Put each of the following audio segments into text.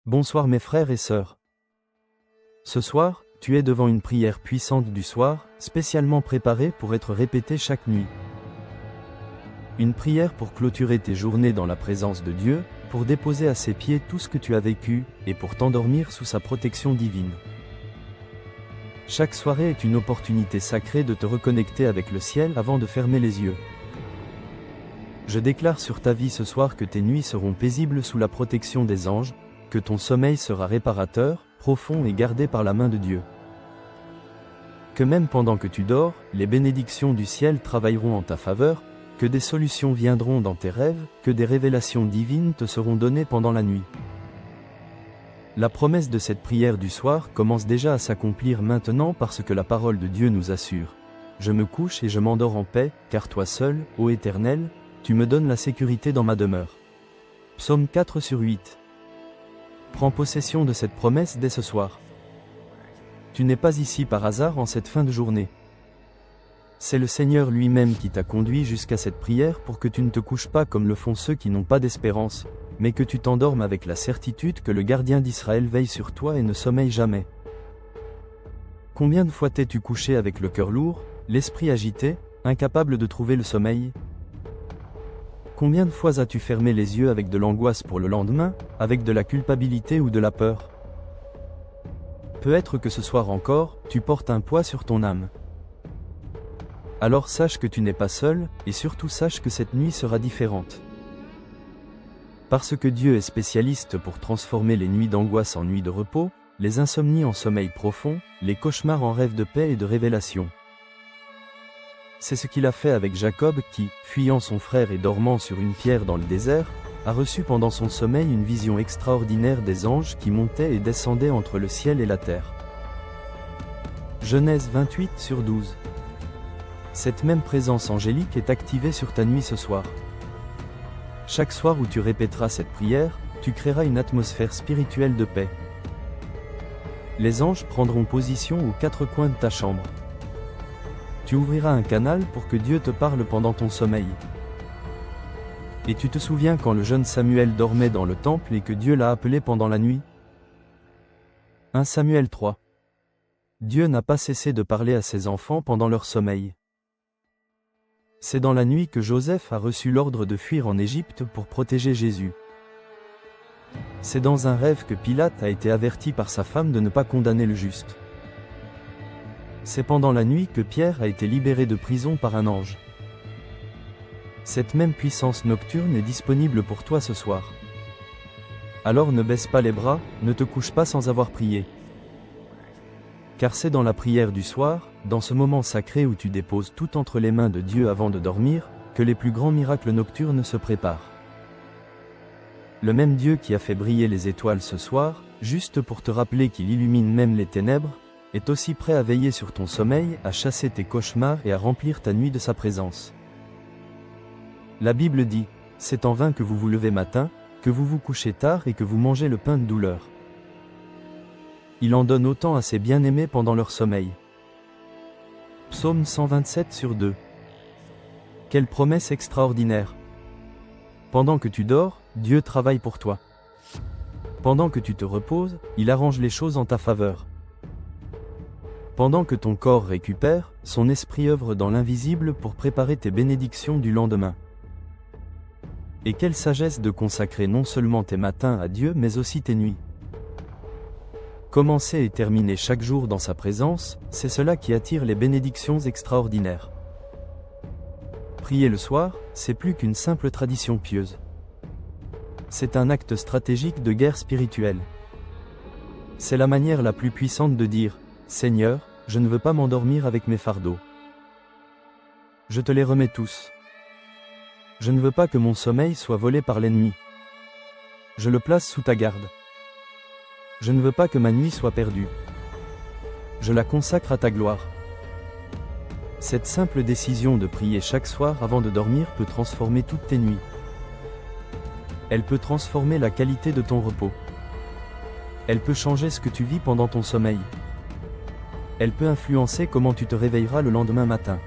Bonsoir mes frères et sœurs. Ce soir, tu es devant une prière puissante du soir, spécialement préparée pour être répétée chaque nuit. Une prière pour clôturer tes journées dans la présence de Dieu, pour déposer à ses pieds tout ce que tu as vécu, et pour t'endormir sous sa protection divine. Chaque soirée est une opportunité sacrée de te reconnecter avec le ciel avant de fermer les yeux. Je déclare sur ta vie ce soir que tes nuits seront paisibles sous la protection des anges, que ton sommeil sera réparateur, profond et gardé par la main de Dieu. Que même pendant que tu dors, les bénédictions du ciel travailleront en ta faveur, que des solutions viendront dans tes rêves, que des révélations divines te seront données pendant la nuit. La promesse de cette prière du soir commence déjà à s'accomplir maintenant parce que la parole de Dieu nous assure. Je me couche et je m'endors en paix, car toi seul, ô Éternel, tu me donnes la sécurité dans ma demeure. Psaume 4/8. Prends possession de cette promesse dès ce soir. Tu n'es pas ici par hasard en cette fin de journée. C'est le Seigneur lui-même qui t'a conduit jusqu'à cette prière pour que tu ne te couches pas comme le font ceux qui n'ont pas d'espérance, mais que tu t'endormes avec la certitude que le gardien d'Israël veille sur toi et ne sommeille jamais. Combien de fois t'es-tu couché avec le cœur lourd, l'esprit agité, incapable de trouver le sommeil ? Combien de fois as-tu fermé les yeux avec de l'angoisse pour le lendemain, avec de la culpabilité ou de la peur ? Peut-être que ce soir encore, tu portes un poids sur ton âme. Alors sache que tu n'es pas seul, et surtout sache que cette nuit sera différente. Parce que Dieu est spécialiste pour transformer les nuits d'angoisse en nuits de repos, les insomnies en sommeil profond, les cauchemars en rêves de paix et de révélation. C'est ce qu'il a fait avec Jacob qui, fuyant son frère et dormant sur une pierre dans le désert, a reçu pendant son sommeil une vision extraordinaire des anges qui montaient et descendaient entre le ciel et la terre. Genèse 28/12. Cette même présence angélique est activée sur ta nuit ce soir. Chaque soir où tu répéteras cette prière, tu créeras une atmosphère spirituelle de paix. Les anges prendront position aux quatre coins de ta chambre. Tu ouvriras un canal pour que Dieu te parle pendant ton sommeil. Et tu te souviens quand le jeune Samuel dormait dans le temple et que Dieu l'a appelé pendant la nuit ? 1 Samuel 3. Dieu n'a pas cessé de parler à ses enfants pendant leur sommeil. C'est dans la nuit que Joseph a reçu l'ordre de fuir en Égypte pour protéger Jésus. C'est dans un rêve que Pilate a été averti par sa femme de ne pas condamner le juste. C'est pendant la nuit que Pierre a été libéré de prison par un ange. Cette même puissance nocturne est disponible pour toi ce soir. Alors ne baisse pas les bras, ne te couche pas sans avoir prié. Car c'est dans la prière du soir, dans ce moment sacré où tu déposes tout entre les mains de Dieu avant de dormir, que les plus grands miracles nocturnes se préparent. Le même Dieu qui a fait briller les étoiles ce soir, juste pour te rappeler qu'il illumine même les ténèbres, est aussi prêt à veiller sur ton sommeil, à chasser tes cauchemars et à remplir ta nuit de sa présence. La Bible dit, « C'est en vain que vous vous levez matin, que vous vous couchez tard et que vous mangez le pain de douleur. » Il en donne autant à ses bien-aimés pendant leur sommeil. Psaume 127/2. Quelle promesse extraordinaire! Pendant que tu dors, Dieu travaille pour toi. Pendant que tu te reposes, il arrange les choses en ta faveur. Pendant que ton corps récupère, son esprit œuvre dans l'invisible pour préparer tes bénédictions du lendemain. Et quelle sagesse de consacrer non seulement tes matins à Dieu mais aussi tes nuits. Commencer et terminer chaque jour dans sa présence, c'est cela qui attire les bénédictions extraordinaires. Prier le soir, c'est plus qu'une simple tradition pieuse. C'est un acte stratégique de guerre spirituelle. C'est la manière la plus puissante de dire « Seigneur, je ne veux pas m'endormir avec mes fardeaux. Je te les remets tous. Je ne veux pas que mon sommeil soit volé par l'ennemi. Je le place sous ta garde. Je ne veux pas que ma nuit soit perdue. Je la consacre à ta gloire. » Cette simple décision de prier chaque soir avant de dormir peut transformer toutes tes nuits. Elle peut transformer la qualité de ton repos. Elle peut changer ce que tu vis pendant ton sommeil. Elle peut influencer comment tu te réveilleras le lendemain matin.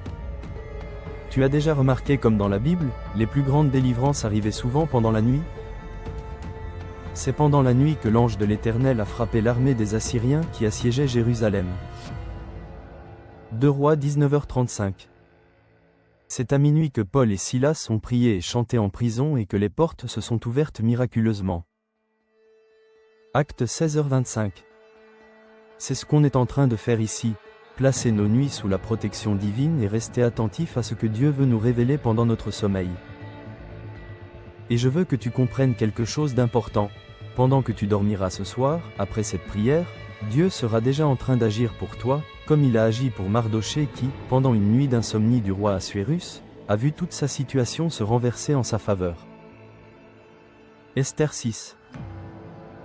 Tu as déjà remarqué comme dans la Bible, les plus grandes délivrances arrivaient souvent pendant la nuit ? C'est pendant la nuit que l'ange de l'Éternel a frappé l'armée des Assyriens qui assiégeaient Jérusalem. 2 Rois 19h35. C'est à minuit que Paul et Silas ont prié et chanté en prison et que les portes se sont ouvertes miraculeusement. Acte 16h25. C'est ce qu'on est en train de faire ici, placer nos nuits sous la protection divine et rester attentif à ce que Dieu veut nous révéler pendant notre sommeil. Et je veux que tu comprennes quelque chose d'important. Pendant que tu dormiras ce soir, après cette prière, Dieu sera déjà en train d'agir pour toi, comme il a agi pour Mardochée qui, pendant une nuit d'insomnie du roi Assuérus, a vu toute sa situation se renverser en sa faveur. Esther 6.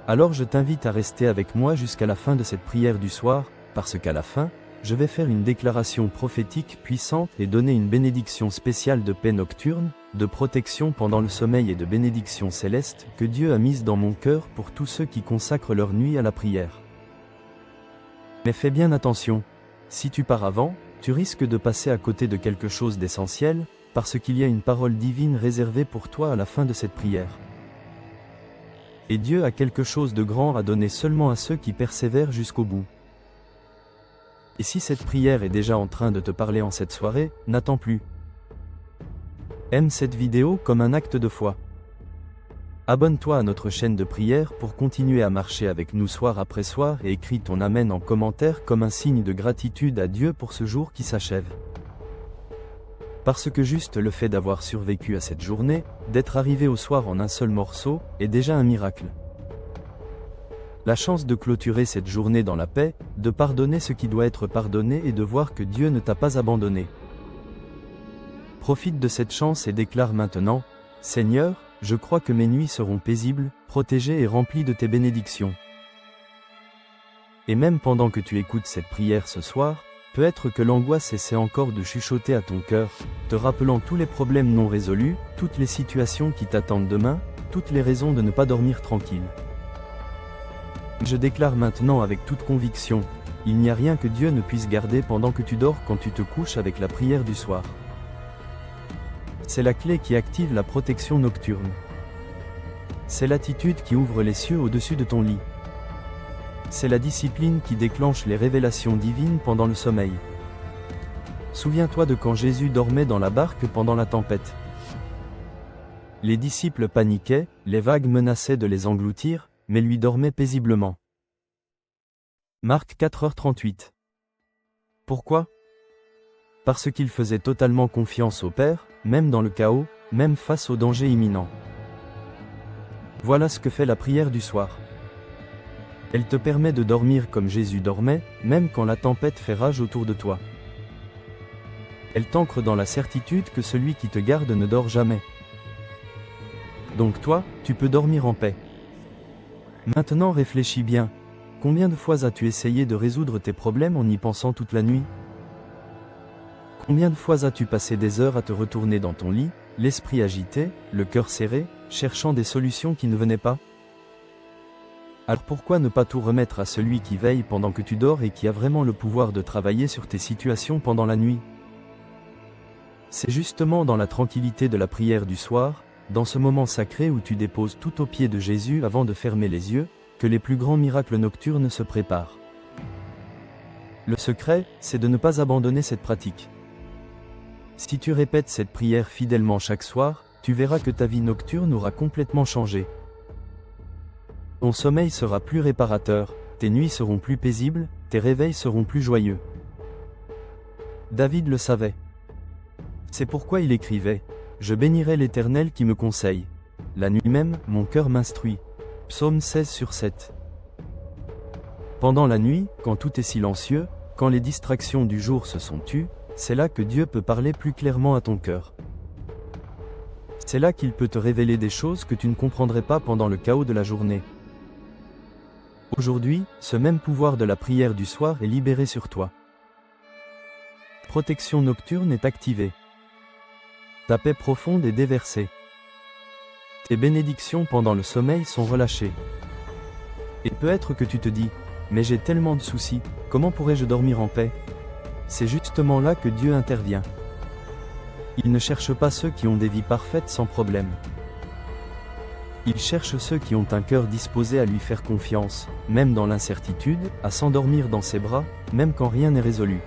Alors je t'invite à rester avec moi jusqu'à la fin de cette prière du soir, parce qu'à la fin, je vais faire une déclaration prophétique puissante et donner une bénédiction spéciale de paix nocturne, de protection pendant le sommeil et de bénédiction céleste que Dieu a mise dans mon cœur pour tous ceux qui consacrent leur nuit à la prière. Mais fais bien attention, si tu pars avant, tu risques de passer à côté de quelque chose d'essentiel, parce qu'il y a une parole divine réservée pour toi à la fin de cette prière. Et Dieu a quelque chose de grand à donner seulement à ceux qui persévèrent jusqu'au bout. Et si cette prière est déjà en train de te parler en cette soirée, n'attends plus. Aime cette vidéo comme un acte de foi. Abonne-toi à notre chaîne de prière pour continuer à marcher avec nous soir après soir et écris ton Amen en commentaire comme un signe de gratitude à Dieu pour ce jour qui s'achève. Parce que juste le fait d'avoir survécu à cette journée, d'être arrivé au soir en un seul morceau, est déjà un miracle. La chance de clôturer cette journée dans la paix, de pardonner ce qui doit être pardonné et de voir que Dieu ne t'a pas abandonné. Profite de cette chance et déclare maintenant, « Seigneur, je crois que mes nuits seront paisibles, protégées et remplies de tes bénédictions. » Et même pendant que tu écoutes cette prière ce soir, peut-être que l'angoisse essaie encore de chuchoter à ton cœur, te rappelant tous les problèmes non résolus, toutes les situations qui t'attendent demain, toutes les raisons de ne pas dormir tranquille. Je déclare maintenant avec toute conviction, il n'y a rien que Dieu ne puisse garder pendant que tu dors quand tu te couches avec la prière du soir. C'est la clé qui active la protection nocturne. C'est l'attitude qui ouvre les cieux au-dessus de ton lit. C'est la discipline qui déclenche les révélations divines pendant le sommeil. Souviens-toi de quand Jésus dormait dans la barque pendant la tempête. Les disciples paniquaient, les vagues menaçaient de les engloutir, mais lui dormait paisiblement. Marc 4h38. Pourquoi ? Parce qu'il faisait totalement confiance au Père, même dans le chaos, même face au danger imminent. Voilà ce que fait la prière du soir. Elle te permet de dormir comme Jésus dormait, même quand la tempête fait rage autour de toi. Elle t'ancre dans la certitude que celui qui te garde ne dort jamais. Donc toi, tu peux dormir en paix. Maintenant réfléchis bien. Combien de fois as-tu essayé de résoudre tes problèmes en y pensant toute la nuit ? Combien de fois as-tu passé des heures à te retourner dans ton lit, l'esprit agité, le cœur serré, cherchant des solutions qui ne venaient pas ? Alors pourquoi ne pas tout remettre à celui qui veille pendant que tu dors et qui a vraiment le pouvoir de travailler sur tes situations pendant la nuit ? C'est justement dans la tranquillité de la prière du soir, dans ce moment sacré où tu déposes tout aux pieds de Jésus avant de fermer les yeux, que les plus grands miracles nocturnes se préparent. Le secret, c'est de ne pas abandonner cette pratique. Si tu répètes cette prière fidèlement chaque soir, tu verras que ta vie nocturne aura complètement changé. Ton sommeil sera plus réparateur, tes nuits seront plus paisibles, tes réveils seront plus joyeux. David le savait. C'est pourquoi il écrivait « Je bénirai l'Éternel qui me conseille. La nuit même, mon cœur m'instruit. » Psaume 16/7. Pendant la nuit, quand tout est silencieux, quand les distractions du jour se sont tues, c'est là que Dieu peut parler plus clairement à ton cœur. C'est là qu'il peut te révéler des choses que tu ne comprendrais pas pendant le chaos de la journée. Aujourd'hui, ce même pouvoir de la prière du soir est libéré sur toi. Protection nocturne est activée. Ta paix profonde est déversée. Tes bénédictions pendant le sommeil sont relâchées. Et peut-être que tu te dis, mais j'ai tellement de soucis, comment pourrais-je dormir en paix ? C'est justement là que Dieu intervient. Il ne cherche pas ceux qui ont des vies parfaites sans problème. Il cherche ceux qui ont un cœur disposé à lui faire confiance, même dans l'incertitude, à s'endormir dans ses bras, même quand rien n'est résolu.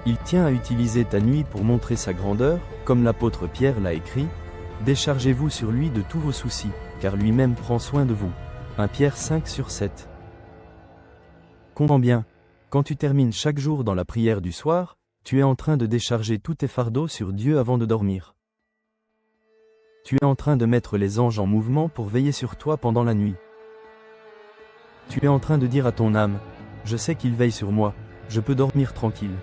Il tient à utiliser ta nuit pour montrer sa grandeur, comme l'apôtre Pierre l'a écrit, « Déchargez-vous sur lui de tous vos soucis, car lui-même prend soin de vous. » 1 Pierre 5/7. Comprends bien, quand tu termines chaque jour dans la prière du soir, tu es en train de décharger tous tes fardeaux sur Dieu avant de dormir. Tu es en train de mettre les anges en mouvement pour veiller sur toi pendant la nuit. Tu es en train de dire à ton âme, « Je sais qu'il veille sur moi, je peux dormir tranquille. »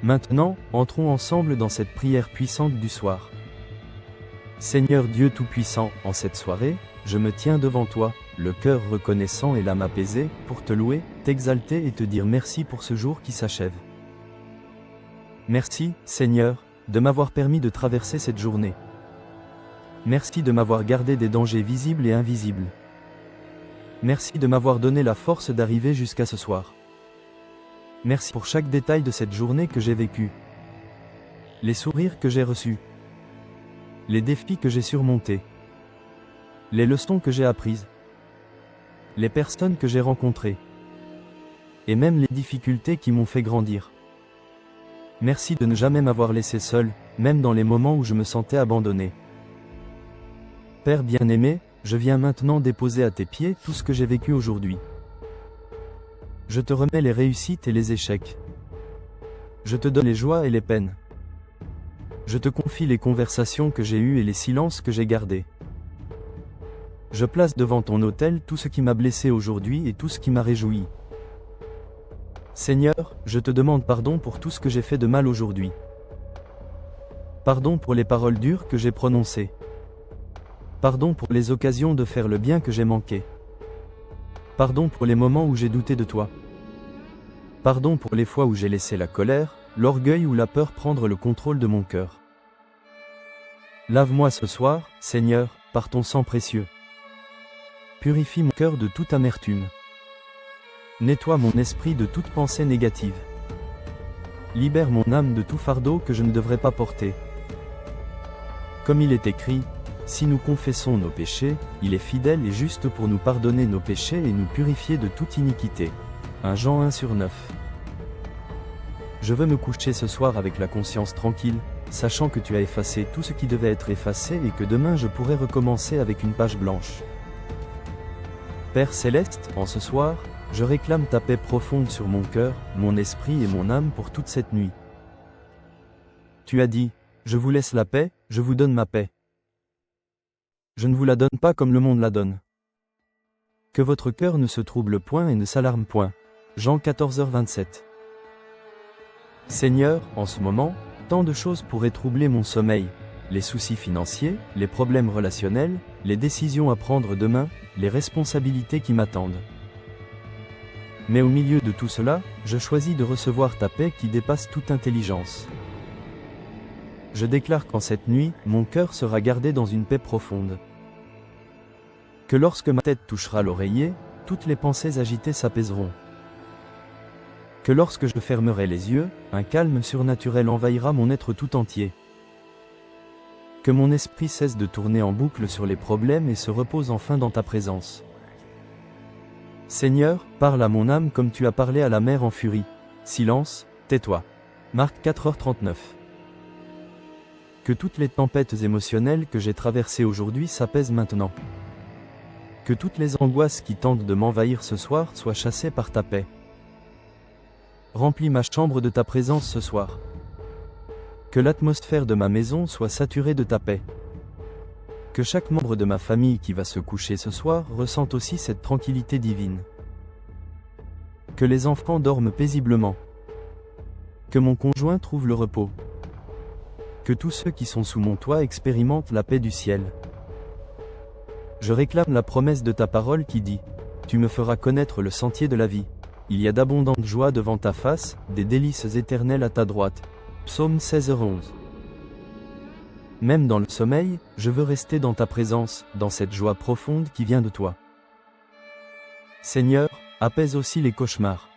Maintenant, entrons ensemble dans cette prière puissante du soir. Seigneur Dieu Tout-Puissant, en cette soirée, je me tiens devant toi, le cœur reconnaissant et l'âme apaisée, pour te louer, t'exalter et te dire merci pour ce jour qui s'achève. Merci, Seigneur, de m'avoir permis de traverser cette journée. Merci de m'avoir gardé des dangers visibles et invisibles. Merci de m'avoir donné la force d'arriver jusqu'à ce soir. Merci pour chaque détail de cette journée que j'ai vécue. Les sourires que j'ai reçus. Les défis que j'ai surmontés. Les leçons que j'ai apprises. Les personnes que j'ai rencontrées. Et même les difficultés qui m'ont fait grandir. Merci de ne jamais m'avoir laissé seul, même dans les moments où je me sentais abandonné. Père bien-aimé, je viens maintenant déposer à tes pieds tout ce que j'ai vécu aujourd'hui. Je te remets les réussites et les échecs. Je te donne les joies et les peines. Je te confie les conversations que j'ai eues et les silences que j'ai gardés. Je place devant ton autel tout ce qui m'a blessé aujourd'hui et tout ce qui m'a réjoui. Seigneur, je te demande pardon pour tout ce que j'ai fait de mal aujourd'hui. Pardon pour les paroles dures que j'ai prononcées. Pardon pour les occasions de faire le bien que j'ai manqué. Pardon pour les moments où j'ai douté de toi. Pardon pour les fois où j'ai laissé la colère, l'orgueil ou la peur prendre le contrôle de mon cœur. Lave-moi ce soir, Seigneur, par ton sang précieux. Purifie mon cœur de toute amertume. Nettoie mon esprit de toute pensée négative. Libère mon âme de tout fardeau que je ne devrais pas porter. Comme il est écrit, si nous confessons nos péchés, il est fidèle et juste pour nous pardonner nos péchés et nous purifier de toute iniquité. 1 Jean 1/9. Je veux me coucher ce soir avec la conscience tranquille, sachant que tu as effacé tout ce qui devait être effacé et que demain je pourrai recommencer avec une page blanche. Père Céleste, en ce soir, je réclame ta paix profonde sur mon cœur, mon esprit et mon âme pour toute cette nuit. Tu as dit, je vous laisse la paix, je vous donne ma paix. Je ne vous la donne pas comme le monde la donne. Que votre cœur ne se trouble point et ne s'alarme point. Jean 14h27. Seigneur, en ce moment, tant de choses pourraient troubler mon sommeil. Les soucis financiers, les problèmes relationnels, les décisions à prendre demain, les responsabilités qui m'attendent. Mais au milieu de tout cela, je choisis de recevoir ta paix qui dépasse toute intelligence. Je déclare qu'en cette nuit, mon cœur sera gardé dans une paix profonde. Que lorsque ma tête touchera l'oreiller, toutes les pensées agitées s'apaiseront. Que lorsque je fermerai les yeux, un calme surnaturel envahira mon être tout entier. Que mon esprit cesse de tourner en boucle sur les problèmes et se repose enfin dans ta présence. Seigneur, parle à mon âme comme tu as parlé à la mer en furie. Silence, tais-toi. Marc 4h39. Que toutes les tempêtes émotionnelles que j'ai traversées aujourd'hui s'apaisent maintenant. Que toutes les angoisses qui tentent de m'envahir ce soir soient chassées par ta paix. Remplis ma chambre de ta présence ce soir. Que l'atmosphère de ma maison soit saturée de ta paix. Que chaque membre de ma famille qui va se coucher ce soir ressente aussi cette tranquillité divine. Que les enfants dorment paisiblement. Que mon conjoint trouve le repos. Que tous ceux qui sont sous mon toit expérimentent la paix du ciel. Je réclame la promesse de ta parole qui dit « Tu me feras connaître le sentier de la vie. Il y a d'abondantes joies devant ta face, des délices éternelles à ta droite. » Psaume 16h11. Même dans le sommeil, je veux rester dans ta présence, dans cette joie profonde qui vient de toi. Seigneur, apaise aussi les cauchemars.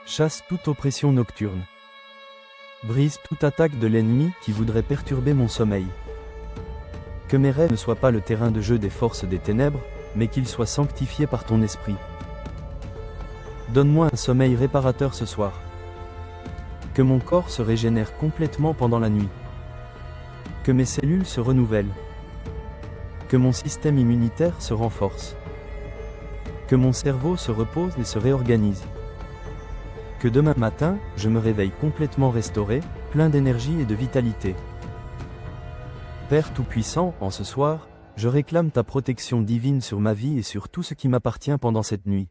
Chasse toute oppression nocturne. Brise toute attaque de l'ennemi qui voudrait perturber mon sommeil. Que mes rêves ne soient pas le terrain de jeu des forces des ténèbres, mais qu'ils soient sanctifiés par ton esprit. Donne-moi un sommeil réparateur ce soir. Que mon corps se régénère complètement pendant la nuit. Que mes cellules se renouvellent. Que mon système immunitaire se renforce. Que mon cerveau se repose et se réorganise. Que demain matin, je me réveille complètement restauré, plein d'énergie et de vitalité. Père Tout-Puissant, en ce soir, je réclame ta protection divine sur ma vie et sur tout ce qui m'appartient pendant cette nuit.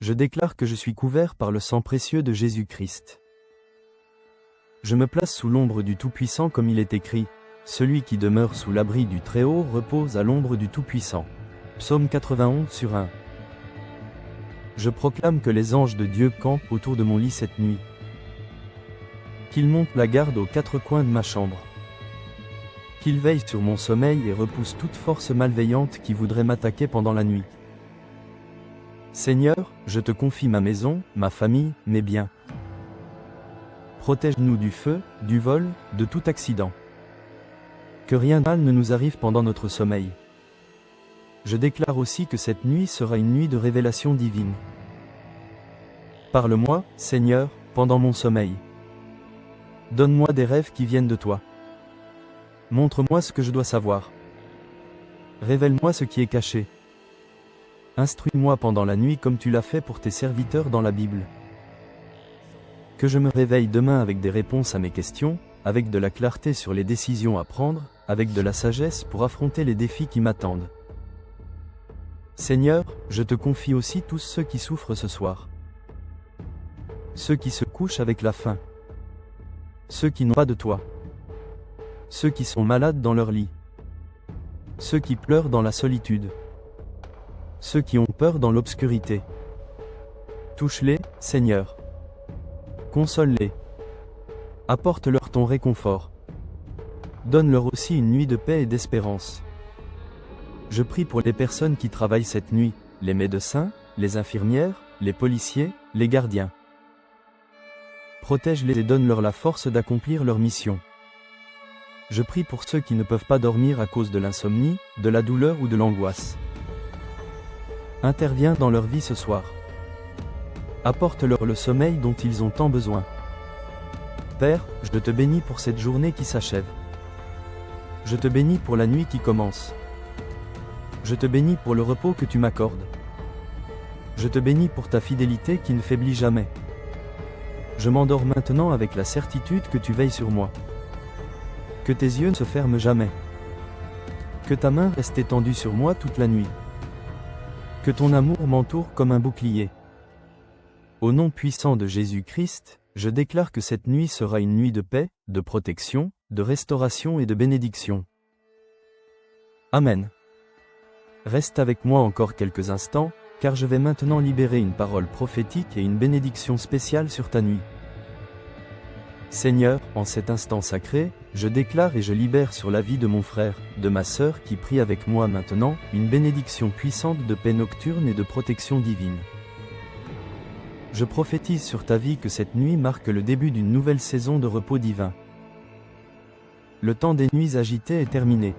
Je déclare que je suis couvert par le sang précieux de Jésus-Christ. Je me place sous l'ombre du Tout-Puissant comme il est écrit, « Celui qui demeure sous l'abri du Très-Haut repose à l'ombre du Tout-Puissant » Psaume 91/1. Je proclame que les anges de Dieu campent autour de mon lit cette nuit. Qu'ils montent la garde aux quatre coins de ma chambre. Qu'ils veillent sur mon sommeil et repoussent toute force malveillante qui voudrait m'attaquer pendant la nuit. Seigneur, je te confie ma maison, ma famille, mes biens. Protège-nous du feu, du vol, de tout accident. Que rien de mal ne nous arrive pendant notre sommeil. Je déclare aussi que cette nuit sera une nuit de révélation divine. Parle-moi, Seigneur, pendant mon sommeil. Donne-moi des rêves qui viennent de toi. Montre-moi ce que je dois savoir. Révèle-moi ce qui est caché. Instruis-moi pendant la nuit comme tu l'as fait pour tes serviteurs dans la Bible. Que je me réveille demain avec des réponses à mes questions, avec de la clarté sur les décisions à prendre, avec de la sagesse pour affronter les défis qui m'attendent. Seigneur, je te confie aussi tous ceux qui souffrent ce soir. Ceux qui se couchent avec la faim. Ceux qui n'ont pas de toi. Ceux qui sont malades dans leur lit. Ceux qui pleurent dans la solitude. Ceux qui ont peur dans l'obscurité. Touche-les, Seigneur. Console-les. Apporte-leur ton réconfort. Donne-leur aussi une nuit de paix et d'espérance. Je prie pour les personnes qui travaillent cette nuit, les médecins, les infirmières, les policiers, les gardiens. Protège-les et donne-leur la force d'accomplir leur mission. Je prie pour ceux qui ne peuvent pas dormir à cause de l'insomnie, de la douleur ou de l'angoisse. Interviens dans leur vie ce soir. Apporte-leur le sommeil dont ils ont tant besoin. Père, je te bénis pour cette journée qui s'achève. Je te bénis pour la nuit qui commence. Je te bénis pour le repos que tu m'accordes. Je te bénis pour ta fidélité qui ne faiblit jamais. Je m'endors maintenant avec la certitude que tu veilles sur moi. Que tes yeux ne se ferment jamais. Que ta main reste étendue sur moi toute la nuit. Que ton amour m'entoure comme un bouclier. Au nom puissant de Jésus-Christ, je déclare que cette nuit sera une nuit de paix, de protection, de restauration et de bénédiction. Amen. Reste avec moi encore quelques instants, car je vais maintenant libérer une parole prophétique et une bénédiction spéciale sur ta nuit. Seigneur, en cet instant sacré, je déclare et je libère sur la vie de mon frère, de ma sœur qui prie avec moi maintenant, une bénédiction puissante de paix nocturne et de protection divine. Je prophétise sur ta vie que cette nuit marque le début d'une nouvelle saison de repos divin. Le temps des nuits agitées est terminé.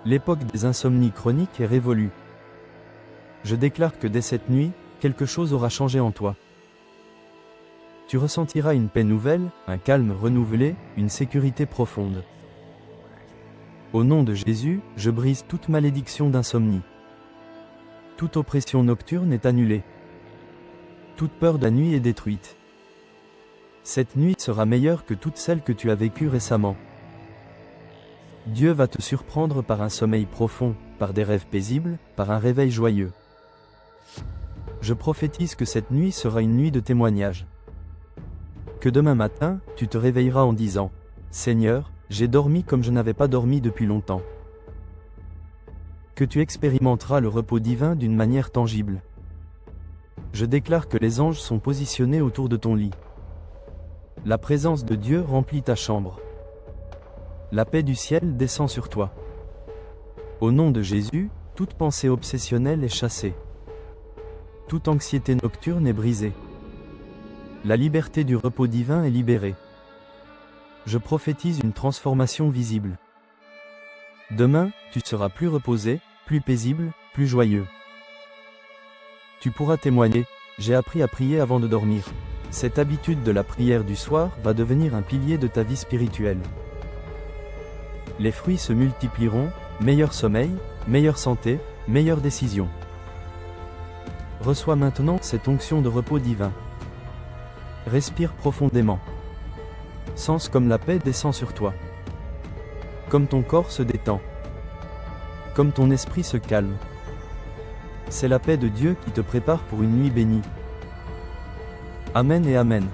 L'époque des insomnies chroniques est révolue. Je déclare que dès cette nuit, quelque chose aura changé en toi. Tu ressentiras une paix nouvelle, un calme renouvelé, une sécurité profonde. Au nom de Jésus, je brise toute malédiction d'insomnie. Toute oppression nocturne est annulée. Toute peur de la nuit est détruite. Cette nuit sera meilleure que toutes celles que tu as vécues récemment. Dieu va te surprendre par un sommeil profond, par des rêves paisibles, par un réveil joyeux. Je prophétise que cette nuit sera une nuit de témoignage. Que demain matin, tu te réveilleras en disant « Seigneur, j'ai dormi comme je n'avais pas dormi depuis longtemps. » Que tu expérimenteras le repos divin d'une manière tangible. Je déclare que les anges sont positionnés autour de ton lit. La présence de Dieu remplit ta chambre. La paix du ciel descend sur toi. Au nom de Jésus, toute pensée obsessionnelle est chassée. Toute anxiété nocturne est brisée. La liberté du repos divin est libérée. Je prophétise une transformation visible. Demain, tu seras plus reposé, plus paisible, plus joyeux. Tu pourras témoigner, j'ai appris à prier avant de dormir. Cette habitude de la prière du soir va devenir un pilier de ta vie spirituelle. Les fruits se multiplieront, meilleur sommeil, meilleure santé, meilleure décision. Reçois maintenant cette onction de repos divin. Respire profondément. Sens comme la paix descend sur toi. Comme ton corps se détend. Comme ton esprit se calme. C'est la paix de Dieu qui te prépare pour une nuit bénie. Amen et Amen.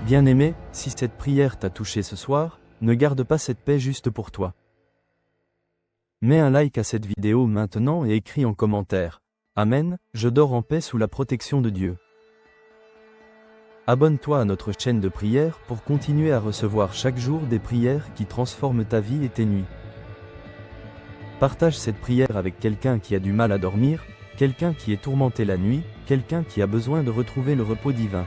Bien-aimé, si cette prière t'a touché ce soir, ne garde pas cette paix juste pour toi. Mets un like à cette vidéo maintenant et écris en commentaire. Amen, je dors en paix sous la protection de Dieu. Abonne-toi à notre chaîne de prière pour continuer à recevoir chaque jour des prières qui transforment ta vie et tes nuits. Partage cette prière avec quelqu'un qui a du mal à dormir, quelqu'un qui est tourmenté la nuit, quelqu'un qui a besoin de retrouver le repos divin.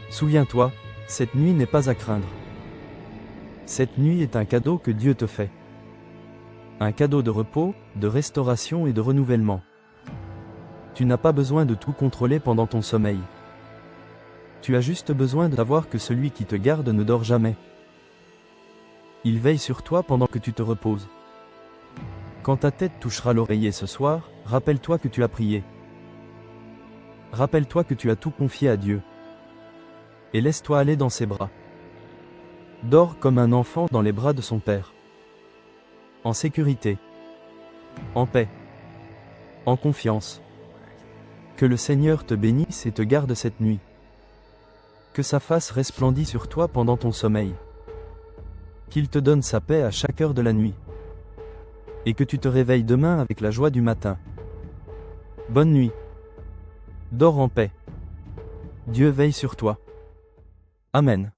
Souviens-toi, cette nuit n'est pas à craindre. Cette nuit est un cadeau que Dieu te fait. Un cadeau de repos, de restauration et de renouvellement. Tu n'as pas besoin de tout contrôler pendant ton sommeil. Tu as juste besoin de savoir que celui qui te garde ne dort jamais. Il veille sur toi pendant que tu te reposes. Quand ta tête touchera l'oreiller ce soir, rappelle-toi que tu as prié. Rappelle-toi que tu as tout confié à Dieu. Et laisse-toi aller dans ses bras. Dors comme un enfant dans les bras de son Père. En sécurité. En paix. En confiance. Que le Seigneur te bénisse et te garde cette nuit. Que sa face resplendisse sur toi pendant ton sommeil. Qu'il te donne sa paix à chaque heure de la nuit. Et que tu te réveilles demain avec la joie du matin. Bonne nuit. Dors en paix. Dieu veille sur toi. Amen.